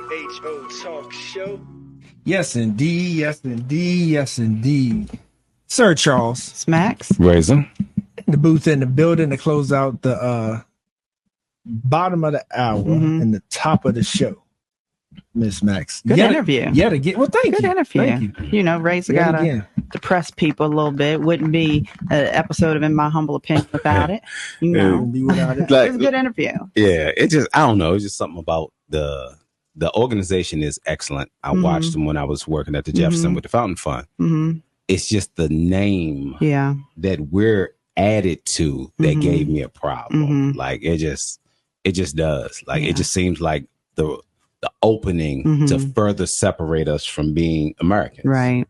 WHO Talk Show. Yes, indeed. Yes, indeed. Yes, indeed. Sir Charles. Smacks. Raisin. In the booth in the building to close out the bottom of the hour and the top of the show. Miss Max. Good interview. Yet again. Well, thank you. Good interview. Thank you. You know, Raisin gotta depress people a little bit. Wouldn't be an episode of In My Humble Opinion without it. You know, it. Like, it's a good interview. Yeah, it just, I don't know. It's just something about the organization is excellent. I watched them when I was working at the Jefferson with the Fountain Fund. It's just the name that we're added to that gave me a problem. Like it just does. Like it just seems like the opening to further separate us from being Americans. Right.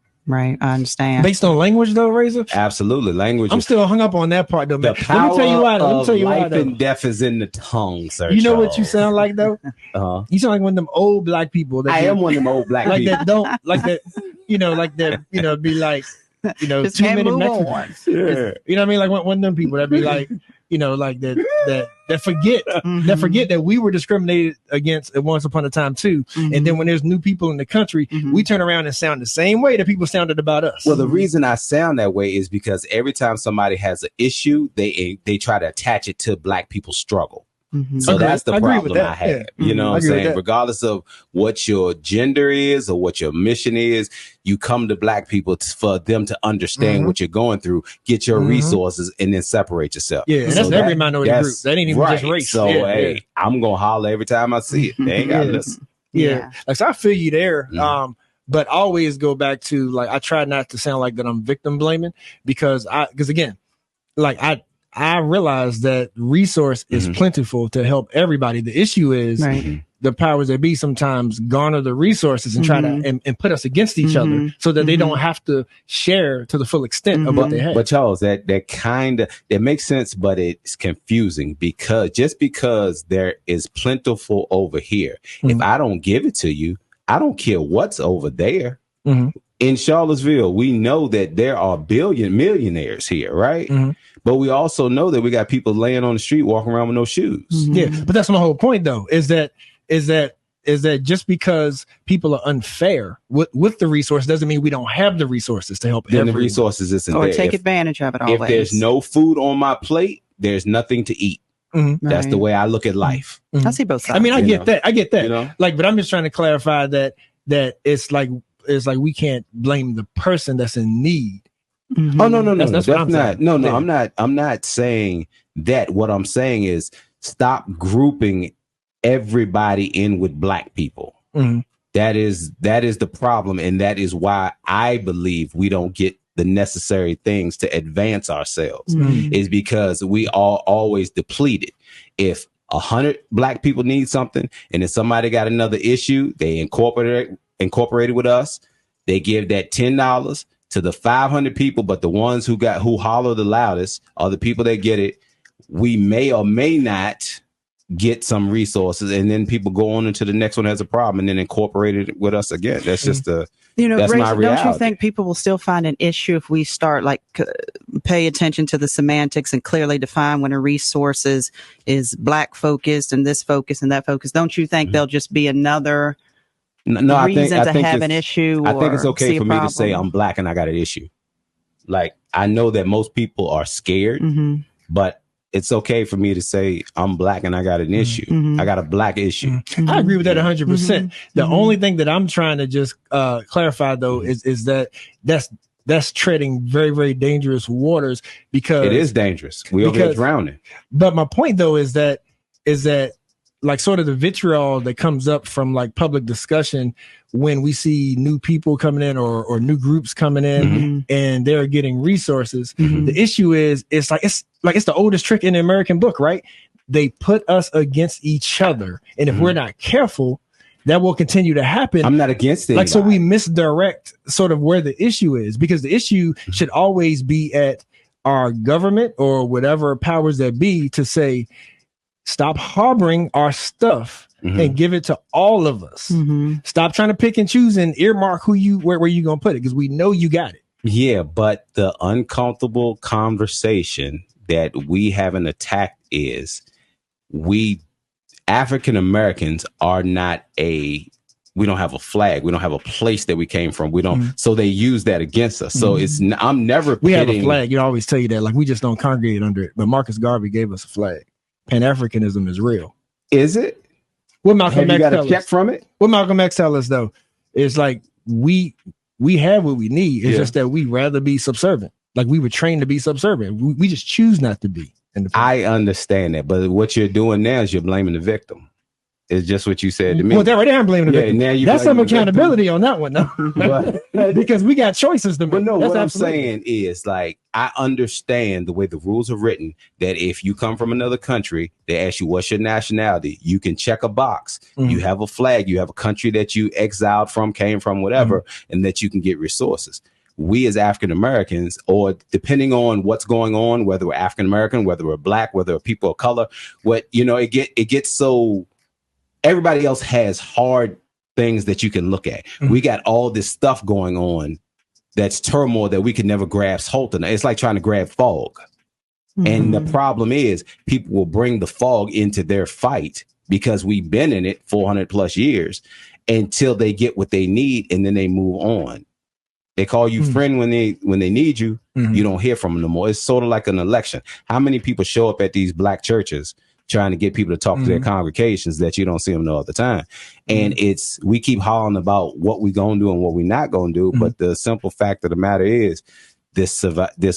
I understand. Based on language, though, Razor? Absolutely. Language. I'm still hung up on that part, though, man. The power Let me tell you why. Life and death is in the tongue, sir. You know Charles. what you sound like, though? You sound like one of them old black people. I am one of them old black like people. That don't, like that, like that, be like, just too can't many move Mexicans. on. Yeah. You know what I mean? Like one of them people that be like, like that forget that we were discriminated against at once upon a time too. And then when there's new people in the country, we turn around and sound the same way that people sounded about us. Well, the reason I sound that way is because every time somebody has an issue, they try to attach it to black people's struggle. So that's the problem I have. Yeah. You know what I'm saying? Regardless of what your gender is or what your mission is, you come to black people for them to understand what you're going through, get your resources, and then separate yourself. Yeah, and so that's every minority group. That ain't even just race. So, I'm going to holler every time I see it. They ain't got to listen. Yeah. Like, so I feel you there. But I always go back to, like, I try not to sound like that I'm victim blaming because again, like I realize that resource is plentiful to help everybody. The issue is the powers that be sometimes garner the resources and try to and put us against each other so that they don't have to share to the full extent of what they have. But Charles, that makes sense, but it's confusing because there is plentiful over here. If I don't give it to you, I don't care what's over there. In Charlottesville, we know that there are millionaires here, right? But we also know that we got people laying on the street walking around with no shoes. Yeah, but that's my whole point, though, is that just because people are unfair with the resource doesn't mean we don't have the resources to help everyone. The resources isn't or there. Take advantage of it always. If there's no food on my plate, there's nothing to eat. That's the way I look at life. I see both sides. I mean, I get that. You know? Like, but I'm just trying to clarify that it's like we can't blame the person that's in need. Oh no, that's what I'm not. saying. No, I'm not saying that. What I'm saying is stop grouping everybody in with black people. That is the problem, and that is why I believe we don't get the necessary things to advance ourselves. Is because we are always depleted. If 100 black people need something, and then somebody got another issue, they incorporated with us. They give that $10 to the 500 people, but the ones who holler the loudest are the people that get it. We may or may not get some resources, and then people go on into the next one has a problem and then incorporate it with us again. That's just that's my reality. Don't you think people will still find an issue if we start pay attention to the semantics and clearly define when a resource is black focused and this focus and that focus? Don't you think there'll just be another reason to have an issue? I think it's okay for me to say I'm black and I got an issue. Like, I know that most people are scared, but it's okay for me to say I'm black and I got an issue. I got a black issue. I agree with that 100%. The only thing that I'm trying to just clarify, though, is that's treading very, very dangerous waters, because it is dangerous. We over here drowning. But my point, though, is that like sort of the vitriol that comes up from like public discussion when we see new people coming in or new groups coming in and they're getting resources. The issue is it's the oldest trick in the American book, right? They put us against each other. And if we're not careful, that will continue to happen. I'm not against it. Like, so we misdirect sort of where the issue is, because the issue should always be at our government or whatever powers that be to say, stop harboring our stuff and give it to all of us. Stop trying to pick and choose and earmark where you gonna put it, because we know you got it. Yeah, but the uncomfortable conversation that we haven't attacked is we African Americans are not a we don't have a flag. We don't have a place that we came from. We don't. So they use that against us. So I'm never. We have a flag. You always tell you that. Like, we just don't congregate under it. But Marcus Garvey gave us a flag. Pan-Africanism is real. Is it? What Malcolm X got a check from it? What Malcolm X tell us though is like we have what we need. It's just that we rather be subservient. Like, we were trained to be subservient. We just choose not to be. I understand that, but what you're doing now is you're blaming the victim. It's just what you said to me. Well, that right there, I'm blaming the victim. Now that's some accountability on that one, though. Because we got choices to make. But no, what I'm saying is, like, I understand the way the rules are written, that if you come from another country, they ask you, what's your nationality? You can check a box. You have a flag. You have a country that you exiled from, came from, whatever, and that you can get resources. We as African Americans, or depending on what's going on, whether we're African American, whether we're Black, whether we're people of color, it gets so. Everybody else has hard things that you can look at. We got all this stuff going on that's turmoil that we can never grasp hold of. It's like trying to grab fog. And the problem is people will bring the fog into their fight because we've been in it 400 plus years until they get what they need, and then they move on. They call you friend when they need you. You don't hear from them no more. It's sort of like an election. How many people show up at these Black churches trying to get people to talk to their congregations that you don't see them no other time? And we keep hollering about what we gonna do and what we not gonna do. But the simple fact of the matter is this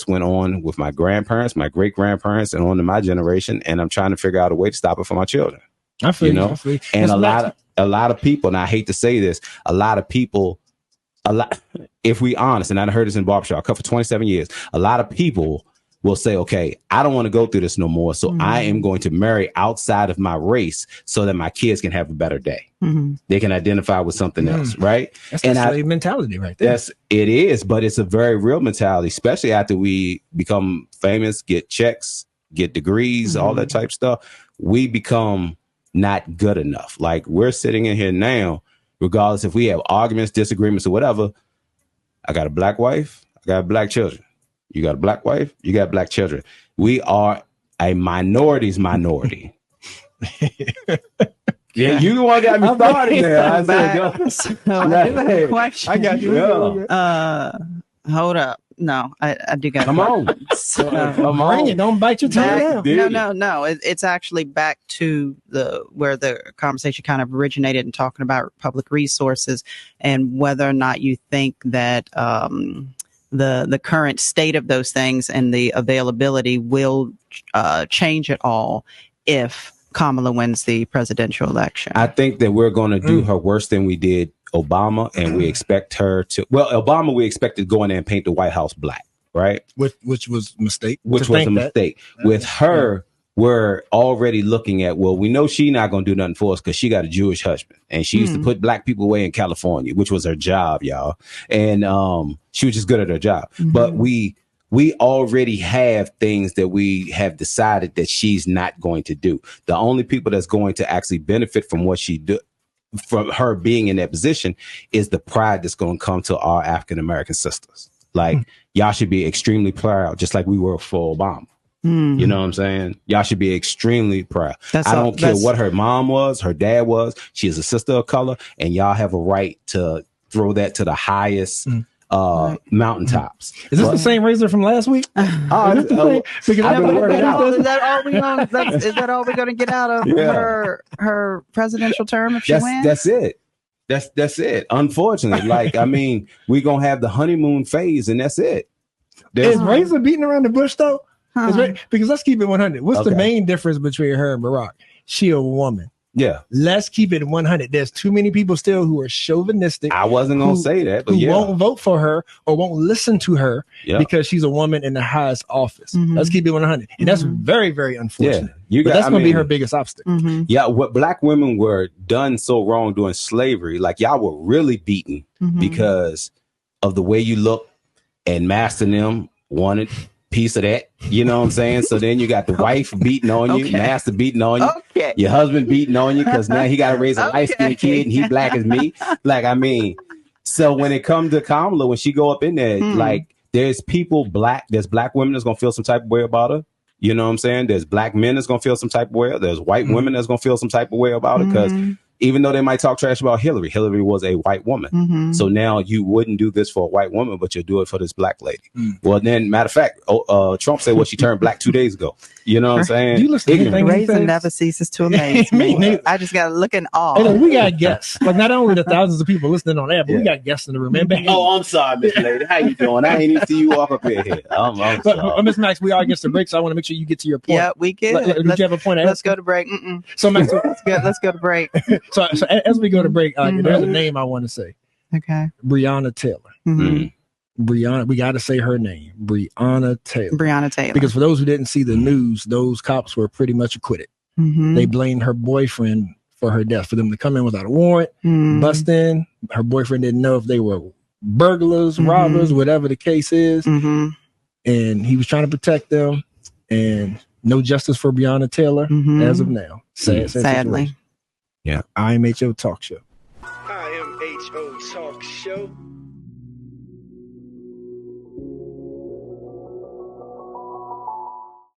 went on with my grandparents, my great grandparents, and on to my generation. And I'm trying to figure out a way to stop it for my children. I feel you. And a lot of people, and I hate to say this, if we honest, and I heard this in barbershop, I cut for 27 years, a lot of people will say, okay, I don't want to go through this no more. So I am going to marry outside of my race so that my kids can have a better day. They can identify with something else, right? That's the slave mentality right there. It is, but it's a very real mentality, especially after we become famous, get checks, get degrees, all that type of stuff. We become not good enough. Like, we're sitting in here now, regardless if we have arguments, disagreements, or whatever. I got a Black wife, I got Black children. You got a Black wife, you got Black children. We are a minority's minority. Yeah, you the one got me started there. I got you. Hold up. No, I do got. Come on. Bring it. Don't bite your tongue down. No. It's actually back to where the conversation kind of originated and talking about public resources and whether or not you think that the current state of those things and the availability will change at all if Kamala wins the presidential election. I think that we're going to do her worse than we did Obama, and we expect her to. Well, Obama, we expected to go in there and paint the White House black, right? Which was a mistake. Which was a mistake. With her, we're already looking at, well, we know she's not going to do nothing for us because she got a Jewish husband, and she used to put Black people away in California, which was her job, y'all. And she was just good at her job. But we already have things that we have decided that she's not going to do. The only people that's going to actually benefit from what she do, from her being in that position, is the pride that's going to come to our African American sisters. Like, y'all should be extremely proud, just like we were for Obama. You know what I'm saying? Y'all should be extremely proud. I don't care what her mom was, her dad was. She is a sister of color, and y'all have a right to throw that to the highest mountaintops. Is this the same razor from last week? Is that all we're going to get out of her presidential term if she wins? That's it. That's it. Unfortunately, like, I mean, we're going to have the honeymoon phase, and that's it. Is Razor beating around the bush though? Because let's keep it 100. What's the main difference between her and Barack? She a woman. Yeah. Let's keep it 100. There's too many people still who are chauvinistic. I wasn't going to say that, but who won't vote for her or won't listen to her because she's a woman in the highest office. Let's keep it 100. And that's very, very unfortunate. But that's going to be her biggest obstacle. Yeah. What Black women were done so wrong during slavery, like, y'all were really beaten because of the way you look, and Master and them wanted piece of that, you know what I'm saying? So then you got the wife beating on you, Master beating on you, your husband beating on you because now he got to raise a light-skinned kid and he Black as me. Like, I mean, so when it comes to Kamala, when she go up in there, like, there's Black women that's gonna feel some type of way about her. You know what I'm saying? There's Black men that's gonna feel some type of way. There's white women that's gonna feel some type of way about it because even though they might talk trash about Hillary was a white woman. So now you wouldn't do this for a white woman, but you'll do it for this black lady. Well, then, matter of fact, Trump said, well, she turned black 2 days ago. You know what I'm saying? You listen to anything Raisin never ceases to amaze me. I just got to look in awe. Hey, we got guests. Like, not only the thousands of people listening on air, but we got guests in the room. Man, oh, I'm sorry, Miss Lady. How you doing? I ain't even see you walk up here. I'm sorry. Miss Max, we are against the break, so I want to make sure you get to your point. Yeah, we can. Did you have a point? Let's go to break. So, Max, let's go to break. So as we go to break, there's a name I want to say. Okay. Breonna Taylor. Breonna, we got to say her name. Breonna Taylor. Because for those who didn't see the news, those cops were pretty much acquitted. They blamed her boyfriend for her death, for them to come in without a warrant, bust in. Her boyfriend didn't know if they were burglars, robbers, whatever the case is. And he was trying to protect them. And no justice for Breonna Taylor as of now. Sadly. Yeah. IMHO Talk Show. IMHO Talk Show.